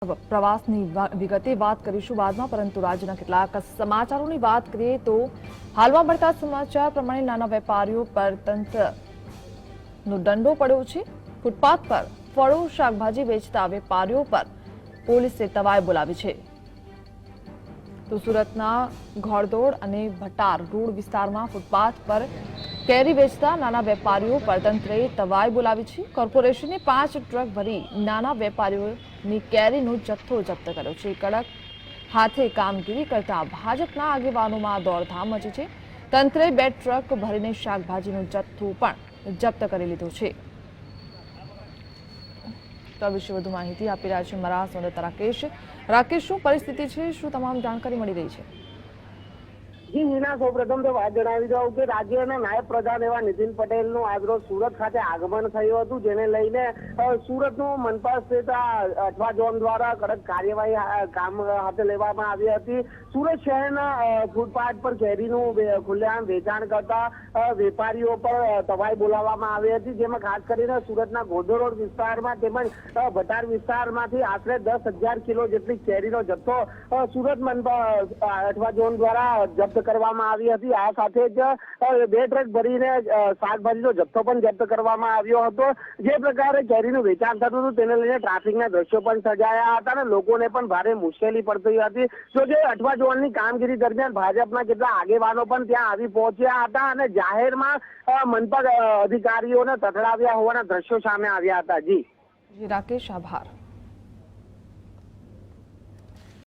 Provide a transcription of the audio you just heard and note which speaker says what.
Speaker 1: પ્રવાસની વિગતે વાત કરીશું બાદમાં, પરંતુ રાજ્યના કેટલાક સમાચારોની વાત કરીએ તો હાલમાં મળતા સમાચાર પ્રમાણે નાના વેપારીઓ પર તંત્રનો દંડો પડ્યો છે। ફૂટપાથ પર ફળો શાકભાજી વેચતા વેપારીઓ પર પોલીસે તવાઈ બોલાવી છે। તો સુરતના ઘોડદોડ અને ભટાર રોડ વિસ્તારમાં ફૂટપાથ પર કેરી વેચતા નાના વેપારીઓ પર તંત્રે તવાઈ બોલાવી છે। કોર્પોરેશને 5 ટ્રક ભરી નાના વેપારીઓની કેરીનો જથ્થો જપ્ત કર્યો છે। કડક હાથે કામગીરી કરતા ભાજપના આગેવાનોમાં દોડધામ મચી છે। તંત્રે 2 ટ્રક ભરીને શાકભાજીનો જથ્થો પણ જપ્ત કરી લીધો છે। તો આ વિશે વધુ માહિતી આપી રહ્યા છે મારા સંવાદદાતા રાકેશ। રાકેશ, શું પરિસ્થિતિ છે, શું તમામ જાણકારી મળી રહી છે?
Speaker 2: જી હિના, સૌપ્રથમ તો વાત જણાવી દઉં કે રાજ્યના નાયબ પ્રધાન એવા નીતિન પટેલનું આજરોજ સુરત ખાતે આગમન થયું હતું, જેને લઈને સુરતનું મનપા સ્થિત અઠવા ઝોન દ્વારા કડક કાર્યવાહી કામ હાથે લેવામાં આવી હતી। સુરત શહેરના ફૂટપાથ પર કેરીનું ખુલ્લેઆમ વેચાણ કરતા વેપારીઓ પર તવાઈ બોલાવવામાં આવી હતી, જેમાં ખાસ કરીને સુરતના ઘોડદોડ રોડ વિસ્તારમાં તેમજ ભટાર વિસ્તારમાંથી આશરે 10,000 કિલો જેટલી કેરીનો જથ્થો સુરત મનપા અઠવા ઝોન દ્વારા જપ્ત કરવામાં આવી હતી। આ સાથે જ 2 ટ્રક ભરીને શાકભાજીનો જથ્થો પણ જપ્ત કરવામાં આવ્યો હતો। જે પ્રકારે કેરીનું વેચાણ થતું હતું તેને લઈને ટ્રાફિકના દ્રશ્યો પણ સર્જાયા હતા અને લોકોને પણ ભારે મુશ્કેલી પડતી હતી। જો કે અઠવા ઝોનની કામગીરી દરમિયાન ભાજપના કેટલા આગેવાનો પણ ત્યાં આવી પહોંચ્યા હતા અને જાહેરમાં મનપા અધિકારીઓને તથડાવ્યા હોવાના દ્રશ્યો સામે આવ્યા હતા। જી
Speaker 1: રાકેશ, આભાર।